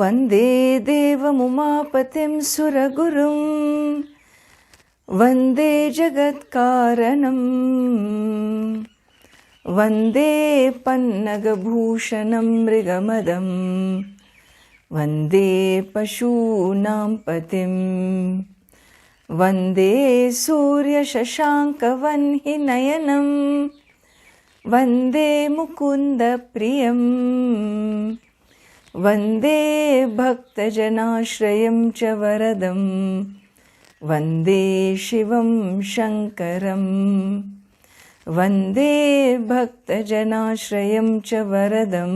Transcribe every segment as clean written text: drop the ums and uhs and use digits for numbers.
वन्दे देवमुमापतिं सुरगुरुं वन्दे जगत्कारणं वन्दे पन्नगभूषणं मृगमदं वन्दे पशूनां पतिं वन्दे सूर्यशशाङ्कवह्निनयनं वन्दे मुकुन्दप्रियं वन्दे भक्तजनाश्रयं च वरदं वन्दे शिवं शङ्करं वन्दे भक्तजनाश्रयं च वरदं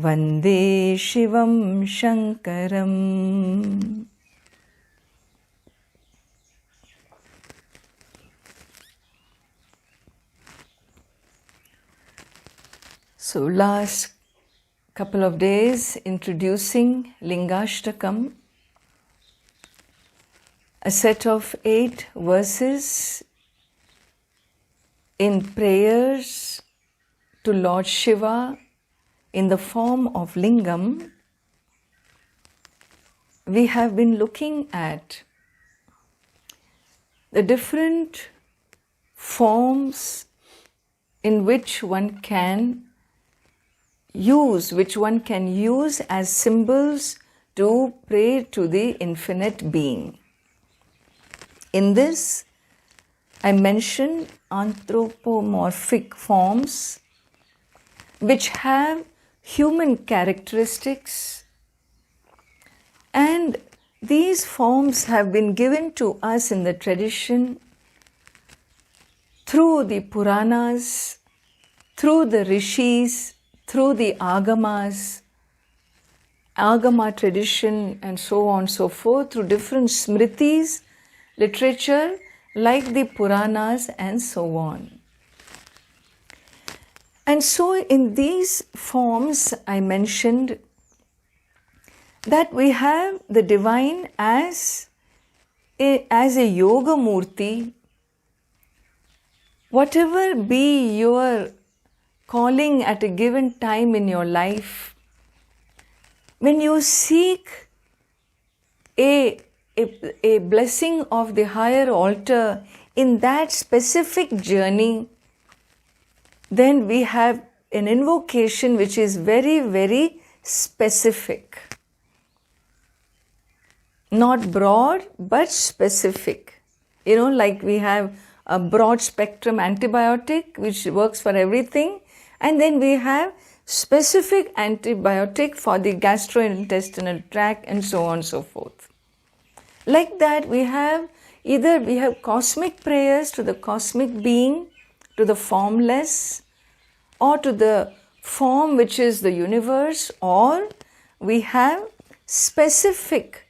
वन्दे शिवं शङ्करम्. So last couple of days introducing Lingastakam, a set of 8 verses in prayers to Lord Shiva in the form of Lingam. We have been looking at the different forms in which one can use as symbols to pray to the infinite being. In this, I mentioned anthropomorphic forms which have human characteristics, and these forms have been given to us in the tradition through the Puranas, through the Rishis, through the Agama tradition, and so on and so forth, through different smritis, literature like the Puranas and so on. And so in these forms I mentioned that we have the divine as a yoga murti. Whatever be your calling at a given time in your life, when you seek a blessing of the higher altar in that specific journey, then we have an invocation which is very, very specific. Not broad, but specific. Like we have a broad spectrum antibiotic which works for everything, and then we have specific antibiotic for the gastrointestinal tract, and so on and so forth. Like that, we have cosmic prayers to the cosmic being, to the formless, or to the form which is the universe, or we have specific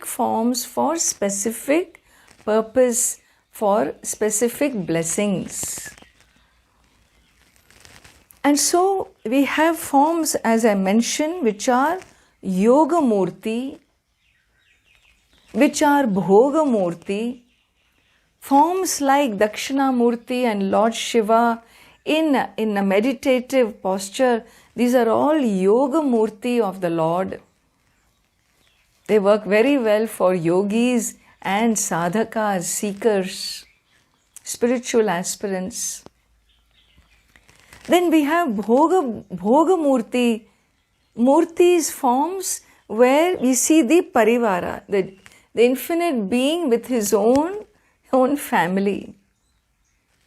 forms for specific purpose, for specific blessings. And so we have forms, as I mentioned, which are Yoga Murti, which are Bhoga Murti, forms like Dakshina Murti and Lord Shiva in a meditative posture. These are all Yoga Murti of the Lord. They work very well for yogis and sadhakas, seekers, spiritual aspirants. Then we have Bhoga Murti, Murtis forms where we see the Parivara, the infinite being with his own family.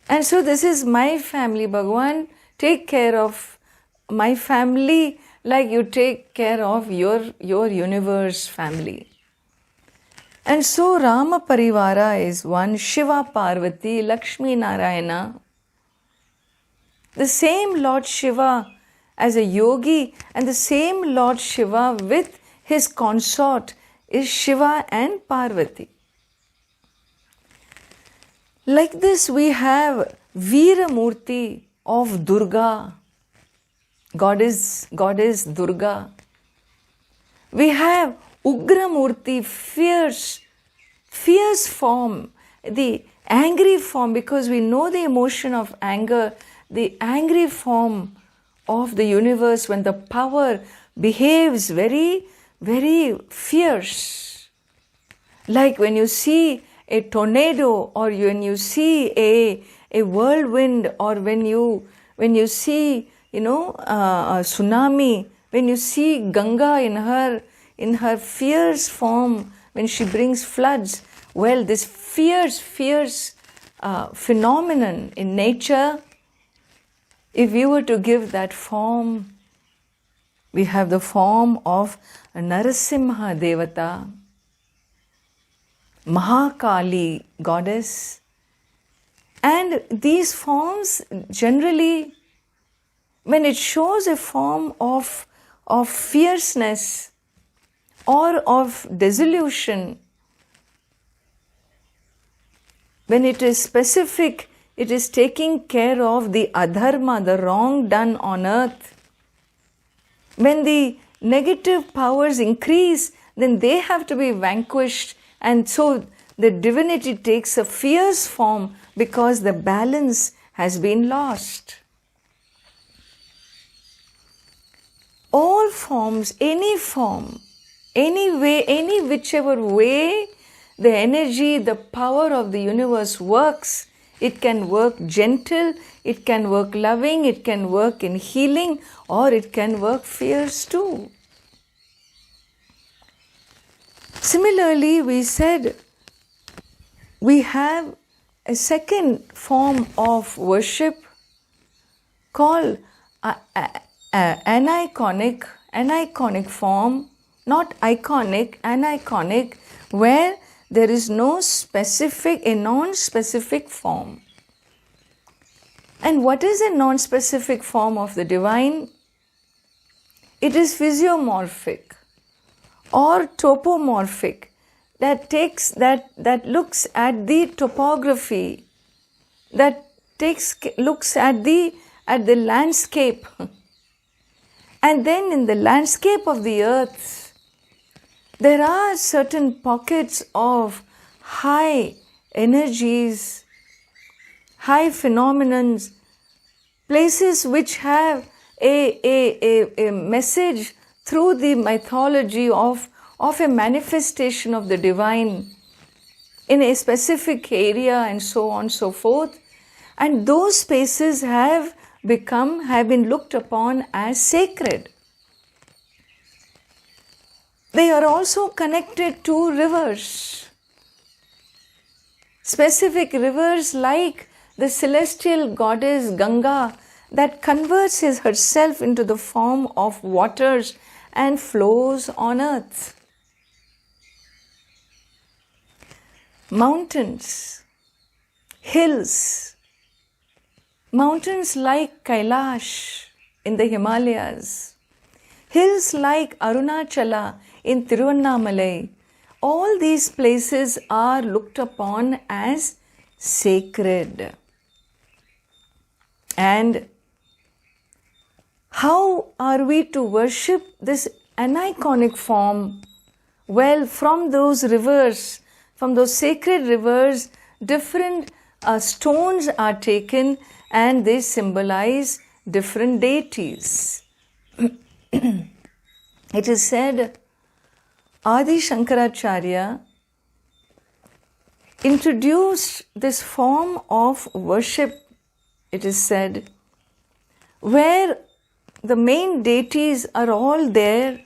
And so this is my family, Bhagavan, take care of my family like you take care of your universe family. And so Rama Parivara is one, Shiva Parvati, Lakshmi Narayana. The same Lord Shiva as a yogi, and the same Lord Shiva with his consort is Shiva and Parvati. Like this, we have Veera Murti of Durga, goddess Durga. We have Ugra Murti, fierce form, the angry form, because we know the emotion of anger, the angry form of the universe when the power behaves very, very fierce. Like when you see a tornado, or when you see a whirlwind, or when you see a tsunami, when you see Ganga in her fierce form, when she brings floods. Well, this fierce phenomenon in nature, if we were to give that form, we have the form of a Narasimha Devata, Mahakali goddess. And these forms generally, when it shows a form of fierceness or of dissolution, when it is specific, it is taking care of the adharma, the wrong done on earth. When the negative powers increase, then they have to be vanquished, and so the divinity takes a fierce form because the balance has been lost. All forms, any form, any way, any whichever way the energy, the power of the universe works, it can work gentle, it can work loving, it can work in healing, or it can work fierce too. Similarly, we said we have a second form of worship called aniconic form, not iconic, aniconic, where there is no specific, a non-specific form. And what is a non-specific form of the divine? It is physiomorphic or topomorphic, that looks at the topography, that looks at the landscape. And then in the landscape of the earth, there are certain pockets of high energies, high phenomenons, places which have a message through the mythology of a manifestation of the divine in a specific area, and so on and so forth. And those spaces have been looked upon as sacred. They are also connected to rivers. Specific rivers like the celestial goddess Ganga, that converts herself into the form of waters and flows on earth. Mountains, hills, mountains like Kailash in the Himalayas, hills like Arunachala in Tiruvannamalai, all these places are looked upon as sacred. And how are we to worship this aniconic form? Well, from those rivers, from those sacred rivers, different stones are taken and they symbolize different deities. It is said Adi Shankaracharya introduced this form of worship, it is said, where the main deities are all there.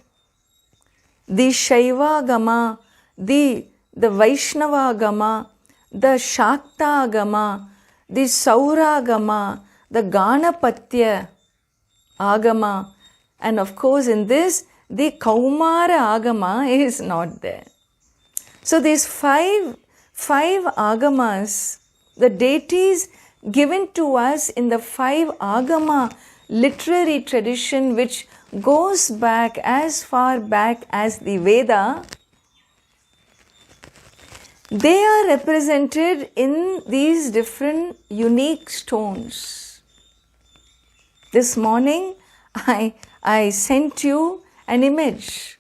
The Shaivagama, the Vaishnavagama, the Shaktagama, the Sauragama, the Ganapatya Agama, and of course in this the Kaumara Agama is not there. So these five Agamas, the deities given to us in the 5 Agama literary tradition, which goes back as far back as the Veda, they are represented in these different unique stones. This morning I sent you an image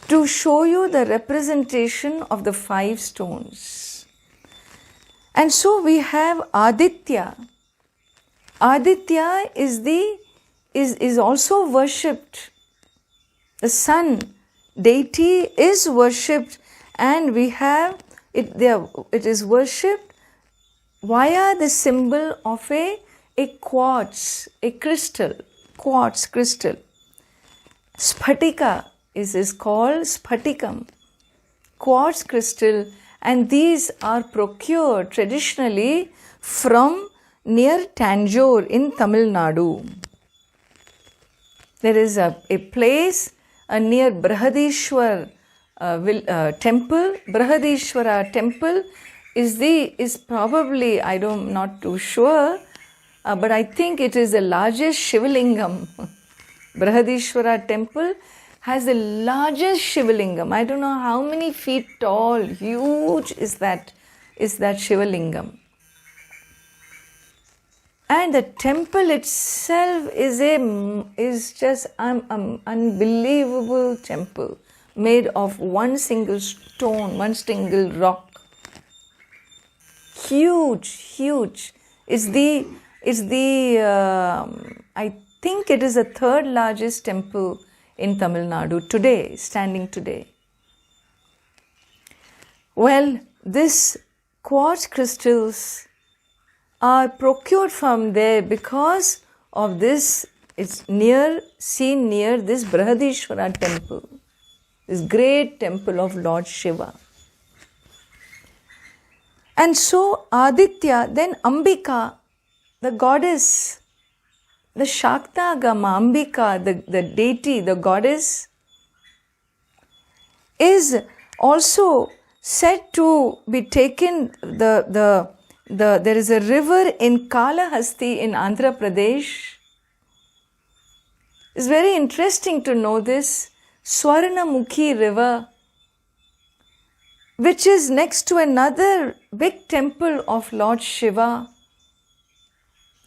to show you the representation of the 5 stones. And so we have Aditya. Aditya is also worshipped The sun deity is worshipped, and we have it there. It is worshipped via the symbol of a quartz, a crystal, quartz crystal. Sphatika is called Sphatikam, quartz crystal, and these are procured traditionally from near Tanjore in Tamil Nadu. There is a place near Brihadishwar temple. Brihadishwara temple is probably, I'm not too sure, but I think it is the largest Shivalingam. Brihadishwara temple has the largest Shivalingam. I don't know how many feet tall, huge is that Shivalingam. And the temple itself is just an unbelievable temple made of one single stone, one single rock. Huge. It's the I think it is the third largest temple in Tamil Nadu today, standing today. Well, this quartz crystals are procured from there because of this. It's seen near this Brihadishwara temple, this great temple of Lord Shiva. And so Aditya, then Ambika, the goddess, the Shaktagama, Ambika, the deity, the goddess, is also said to be taken. There is a river in Kalahasti in Andhra Pradesh. It's very interesting to know this. Swarnamukhi river, which is next to another big temple of Lord Shiva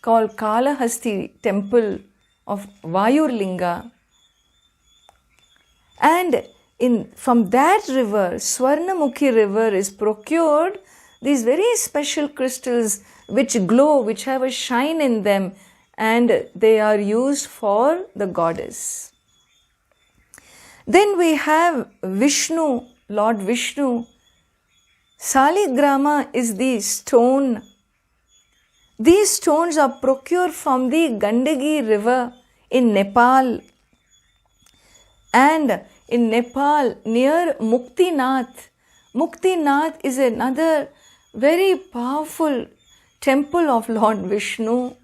called Kalahasti temple of Vayurlinga. And from that river, Swarnamukhi river, is procured these very special crystals which glow, which have a shine in them, and they are used for the goddess. Then we have Vishnu, Lord Vishnu. Saligrama is the stone. These stones are procured from the Gandaki river in Nepal. And in Nepal, near Muktinath. Muktinath is another very powerful temple of Lord Vishnu.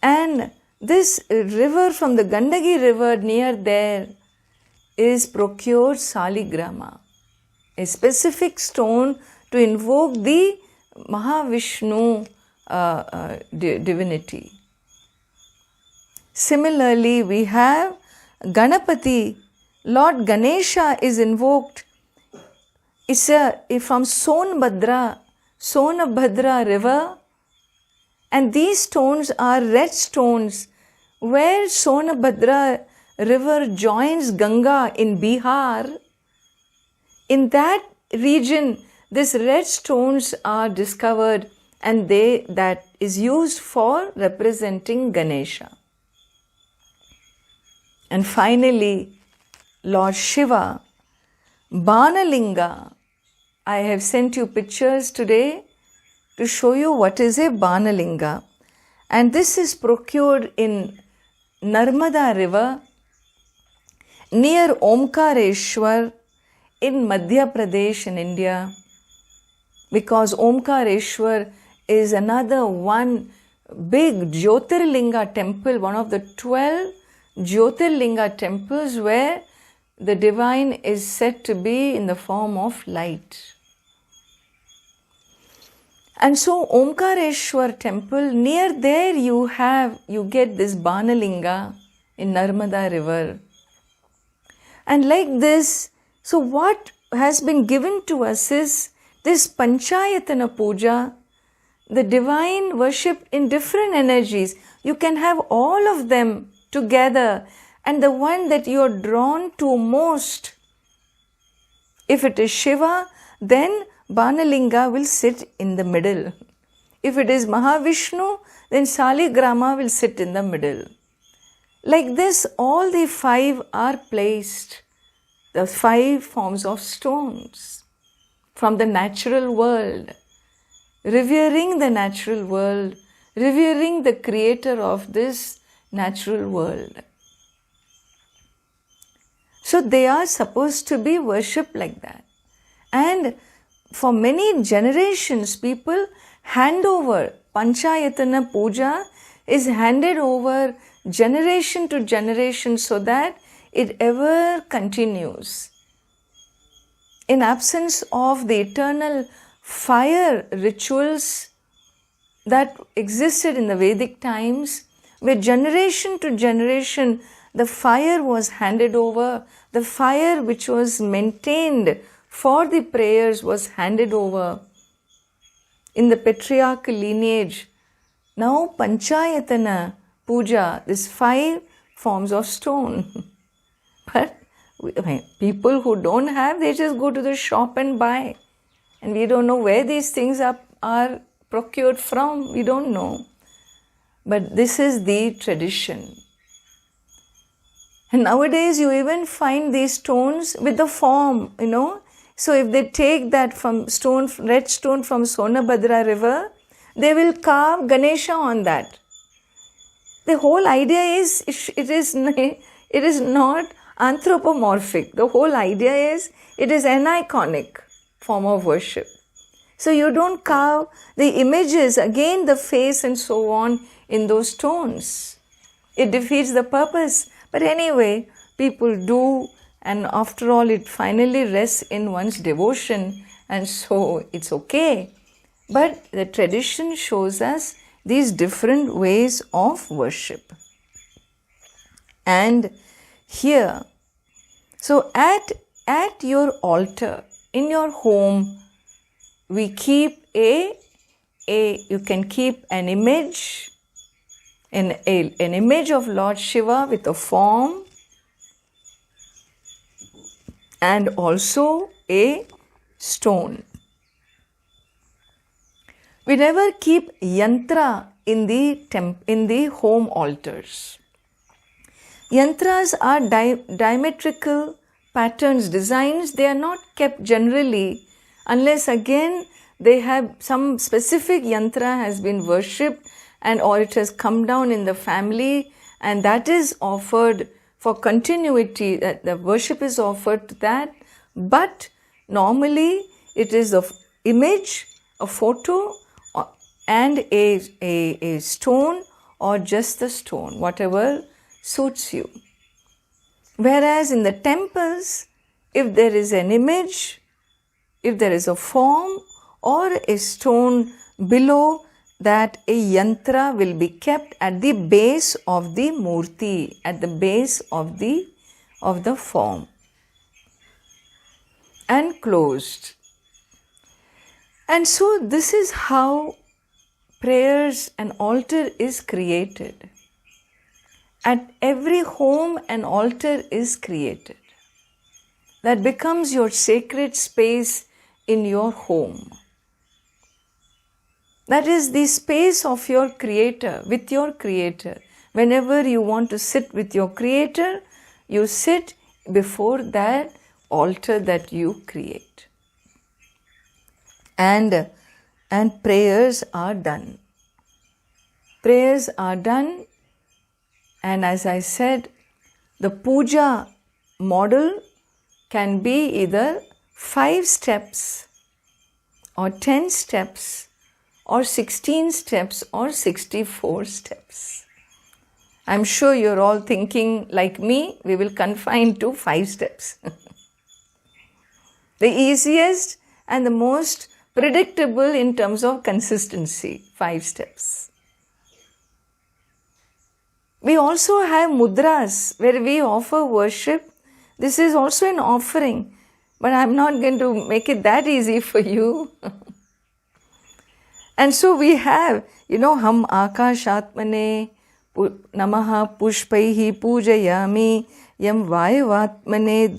And this river from the Gandaki river near there is procured Saligrama, a specific stone to invoke the Mahavishnu divinity. Similarly, we have Ganapati. Lord Ganesha is invoked. It's from Sonbhadra river, and these stones are red stones where Sonbhadra river joins Ganga in Bihar. In that region, these red stones are discovered, and that is used for representing Ganesha. And finally, Lord Shiva, Banalinga. I have sent you pictures today to show you what is a Banalinga. And this is procured in Narmada river near Omkareshwar in Madhya Pradesh in India, because Omkareshwar is another one big Jyotirlinga temple, one of the 12 Jyotirlinga temples where the divine is said to be in the form of light. And so Omkareshwar temple, near there you get this Banalinga in Narmada river. And like this, so what has been given to us is this Panchayatana Puja, the divine worshipped in different energies. You can have all of them together, and the one that you are drawn to most. If it is Shiva, then Banalinga will sit in the middle. If it is Mahavishnu, then Saligrama will sit in the middle. Like this, all the 5 are placed, the 5 forms of stones from the natural world, revering the natural world, revering the creator of this natural world. So they are supposed to be worshipped like that. And for many generations, people hand over, Panchayatana Puja is handed over generation to generation so that it ever continues. In absence of the eternal fire rituals that existed in the Vedic times, where generation to generation the fire was handed over, the fire which was maintained for the prayers was handed over in the patriarchal lineage. Now Panchayatana Puja, these 5 forms of stone. But people who don't have, they just go to the shop and buy. And we don't know where these things are procured from. We don't know. But this is the tradition. And nowadays you even find these stones with the form, So if they take that from red stone from Sonabhadra river, they will carve Ganesha on that. The whole idea is, it is not anthropomorphic. The whole idea is, it is an iconic form of worship. So you don't carve the images, again the face and so on in those stones. It defeats the purpose. But anyway, people do, and after all it finally rests in one's devotion, and so it's okay. But the tradition shows us these different ways of worship. And here, so at your altar, in your home, we keep you can keep an image, an image of Lord Shiva with a form, and also a stone. We never keep yantra in the home altars. Yantras are diametrical patterns, designs. They are not kept generally unless again they have some specific yantra has been worshipped or it has come down in the family, and that is offered for continuity, that the worship is offered to that. But normally it is an image, a photo, and a stone, or just the stone, whatever suits you. Whereas in the temples, if there is an image, if there is a form or a stone below, that a yantra will be kept at the base of the murti, at the base of the form, and closed. And so this is how prayers and altar is created. At every home an altar is created. That becomes your sacred space in your home. That is the space of your Creator, with your Creator. Whenever you want to sit with your Creator, you sit before that altar that you create. And prayers are done. Prayers are done, and as I said, the puja model can be either 5 steps or 10 steps or 16 steps or 64 steps. I'm sure you're all thinking like me, we will confine to 5 steps. The easiest and the most predictable in terms of consistency, 5 steps. We also have mudras where we offer worship. This is also an offering, but I'm not going to make it that easy for you. And so we have, Ham Akashatmane Namaha Pushpaihi Pujayami Yam Vayavatmane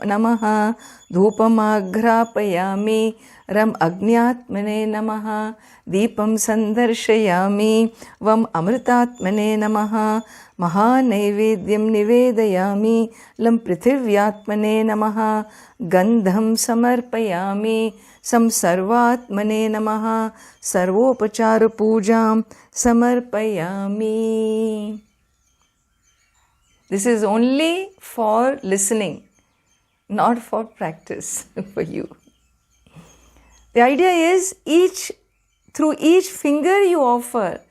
Namaha Dhupamagrapayami ram agnyatmane namaha, deepam sandarshayami, vam amritatmane namaha, mahanaivedyam nivedayami, lam prithivyatmane namaha, gandham samarpayami, samsarvatmane namaha, sarvopachara pujam samarpayami. This is only for listening, not for practice for you. The idea is through each finger you offer.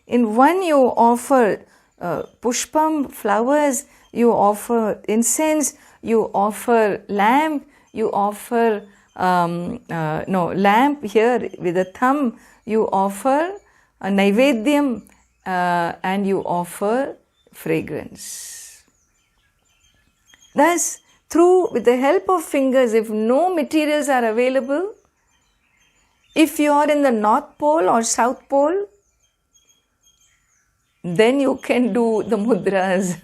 In one you offer pushpam, flowers, you offer incense, you offer lamp, you offer lamp here with a thumb, you offer a naivedyam and you offer fragrance. Thus, with the help of fingers, if no materials are available, if you are in the North Pole or South Pole, then you can do the mudras.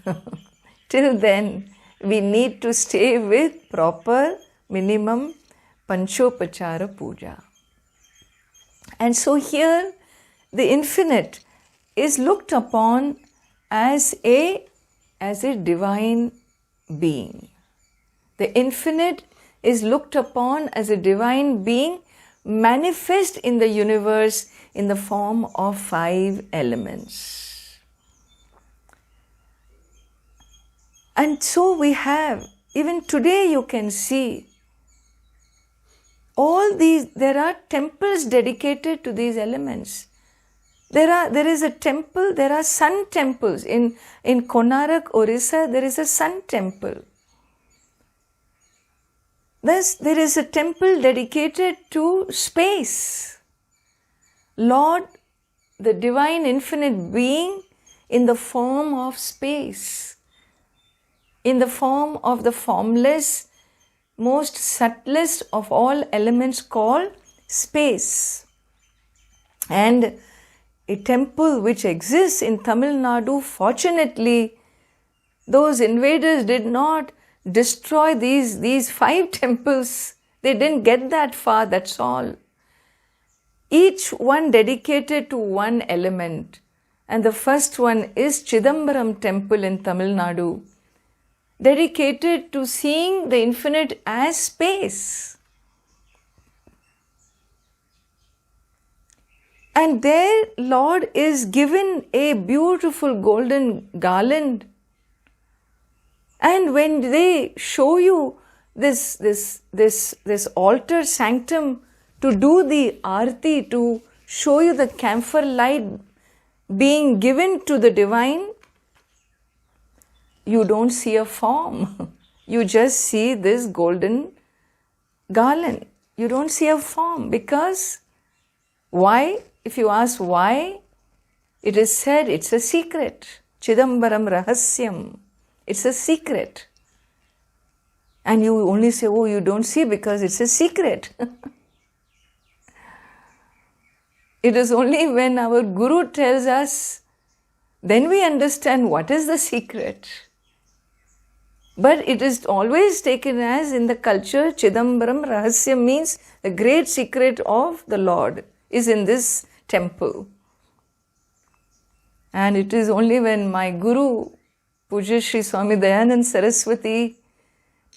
Till then, we need to stay with proper minimum panchopachara puja. And so here, the infinite is looked upon as a divine being. The infinite is looked upon as a divine being manifest in the universe in the form of 5 elements. And so we have, even today you can see, all these, there are temples dedicated to these elements. There is a temple, there are sun temples. In Konarak, Orissa, there is a sun temple. Thus, there is a temple dedicated to space. Lord, the divine infinite being in the form of space, in the form of the formless, most subtlest of all elements called space. And a temple which exists in Tamil Nadu, fortunately, those invaders did not destroy these 5 temples. They didn't get that far, that's all. Each one dedicated to one element. And the first one is Chidambaram temple in Tamil Nadu, dedicated to seeing the infinite as space. And there Lord is given a beautiful golden garland. And when they show you this altar sanctum to do the arti, to show you the camphor light being given to the divine, you don't see a form. You just see this golden garland. You don't see a form. Because why? If you ask why, it is said it's a secret. Chidambaram rahasyam. It's a secret. And you only say, oh, you don't see because it's a secret. It is only when our Guru tells us, then we understand what is the secret. But it is always taken as, in the culture, Chidambaram Rahasyam means the great secret of the Lord is in this temple. And it is only when my Guru, Pujya Sri Swami Dayanand Saraswati,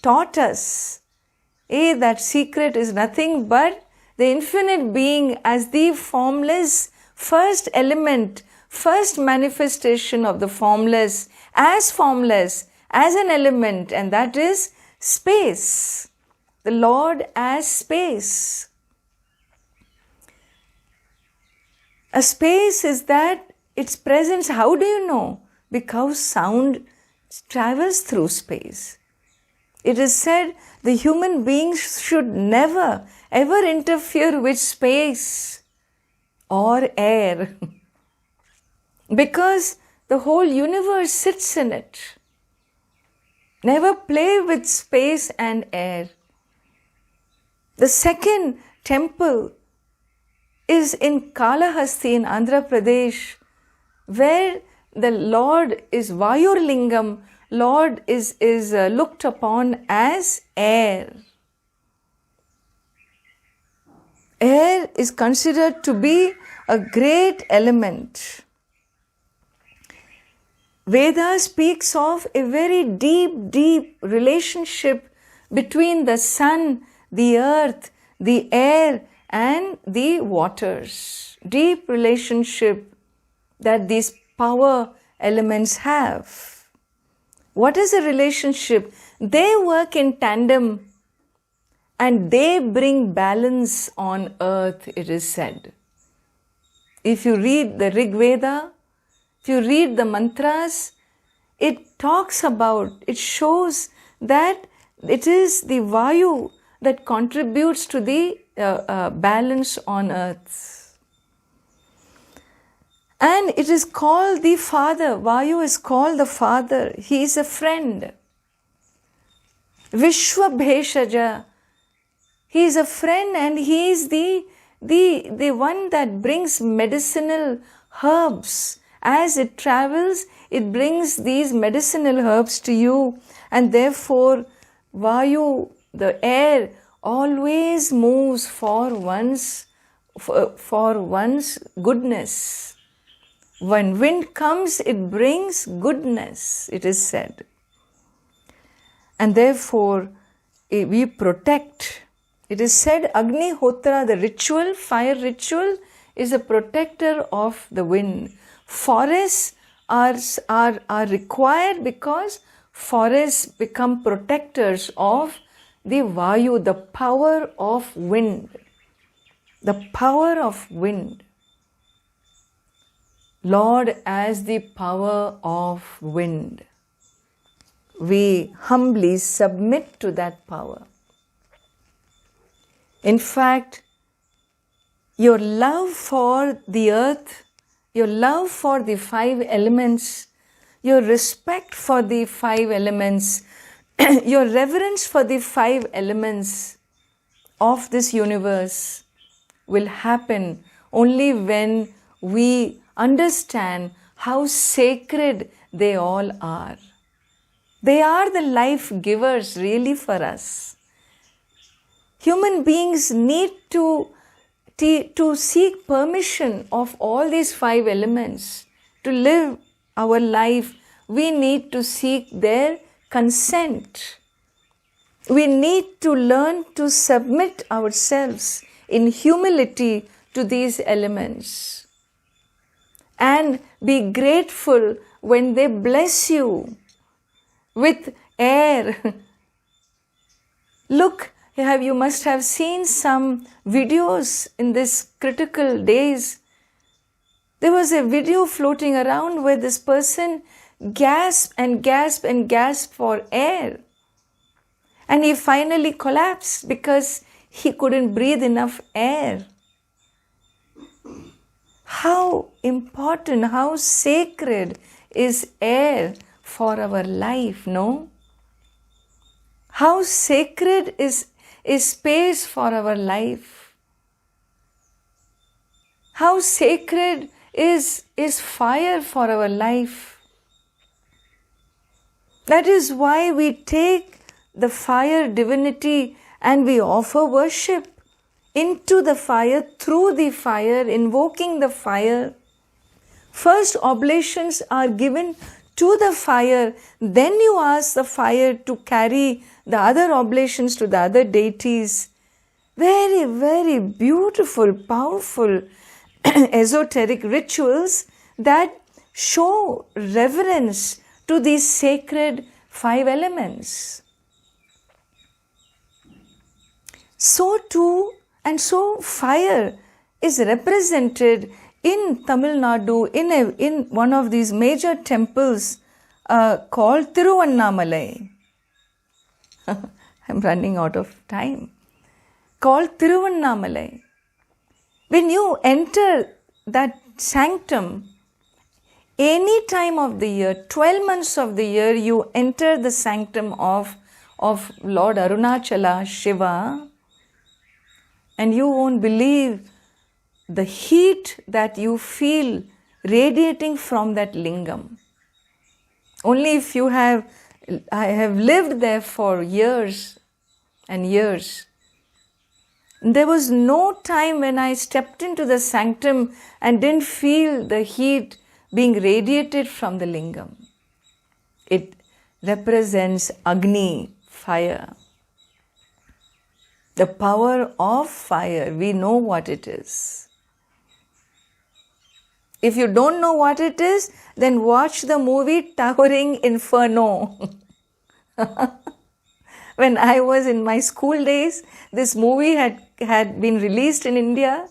taught us, that secret is nothing but the infinite being as the formless first element, first manifestation of the formless as an element, and that is space. The Lord as space. A space is that its presence, how do you know? Because sound travels through space. It is said the human beings should never ever interfere with space or air because the whole universe sits in it. Never play with space and air. The second temple is in Kalahasti in Andhra Pradesh, where the Lord is Vayurlingam. Lord is looked upon as air. Air is considered to be a great element. Veda speaks of a very deep relationship between the sun, the earth, the air and the waters. Deep relationship that these power elements have. What is a relationship? They work in tandem and they bring balance on earth, it is said. If you read the Rig Veda, if you read the mantras, it talks about, it shows that it is the Vayu that contributes to the balance on earth. And it is called the father. Vayu is called the father. He is a friend. Vishwa Bheshaja. He is a friend and he is the one that brings medicinal herbs. As it travels, it brings these medicinal herbs to you, and therefore Vayu, the air, always moves for one's goodness. When wind comes, it brings goodness, it is said. And therefore, we protect. It is said Agni Hotra, the ritual, fire ritual, is a protector of the wind. Forests are required because forests become protectors of the Vayu, the power of wind. The power of wind. Lord, as the power of wind, we humbly submit to that power. In fact, your love for the earth, your love for the 5 elements, your respect for the 5 elements, your reverence for the 5 elements of this universe will happen only when we understand how sacred they all are. They are the life givers really for us. Human beings need to seek permission of all these 5 elements. To live our life, we need to seek their consent. We need to learn to submit ourselves in humility to these elements. And be grateful when they bless you with air. Look, you must have seen some videos in these critical days. There was a video floating around where this person gasped and gasped and gasped for air. And he finally collapsed because he couldn't breathe enough air. How important, how sacred is air for our life, no? How sacred is space for our life. How sacred is fire for our life. That is why we take the fire divinity and we offer worship into the fire, through the fire, invoking the fire. First oblations are given to the fire, then you ask the fire to carry the other oblations to the other deities. Very, very beautiful, powerful, esoteric rituals that show reverence to these sacred 5 elements. So too, and so fire is represented in Tamil Nadu in one of these major temples called Tiruvannamalai. I'm running out of time. Called Tiruvannamalai. When you enter that sanctum, any time of the year, 12 months of the year, you enter the sanctum of Lord Arunachala, Shiva, and you won't believe the heat that you feel radiating from that lingam. Only if I have lived there for years and years. There was no time when I stepped into the sanctum and didn't feel the heat being radiated from the lingam. It represents Agni, fire. The power of fire, we know what it is. If you don't know what it is, then watch the movie Towering Inferno. When I was in my school days, this movie had been released in India,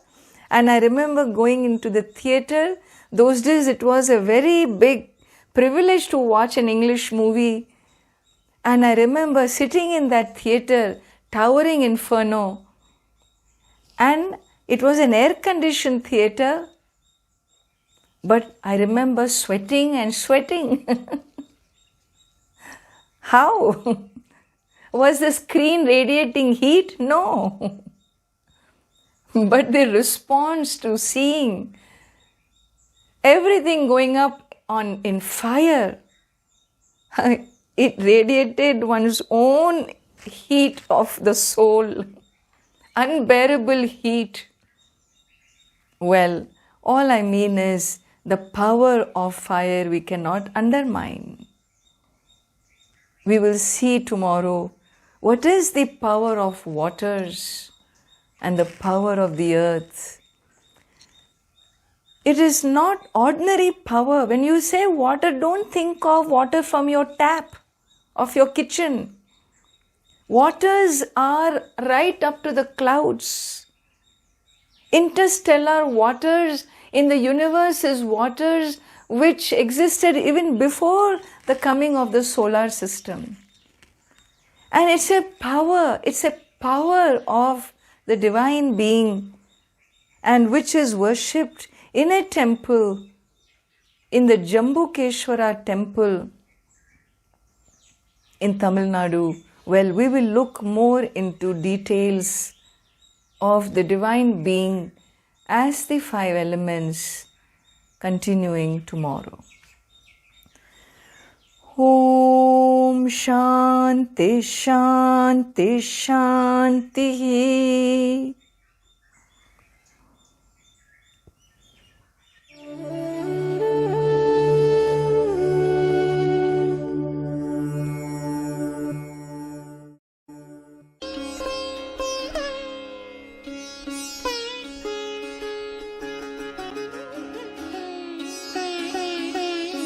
and I remember going into the theatre. Those days it was a very big privilege to watch an English movie, and I remember sitting in that theatre, Towering Inferno, and it was an air-conditioned theatre, but I remember sweating and sweating. How? Was the screen radiating heat? No. But the response to seeing everything going up in fire, it radiated one's own heat of the soul, unbearable heat. Well, all I mean is the power of fire we cannot undermine. We will see tomorrow what is the power of waters and the power of the earth. It is not ordinary power. When you say water, don't think of water from your tap of your kitchen. Waters are right up to the clouds. Interstellar waters in the universe is waters which existed even before the coming of the solar system. And it's a power of the divine being, and which is worshipped in a temple, in the Jambukeshwara temple in Tamil Nadu. Well, we will look more into details of the divine being as the 5 elements, continuing tomorrow. Om Shanti Shanti Shanti.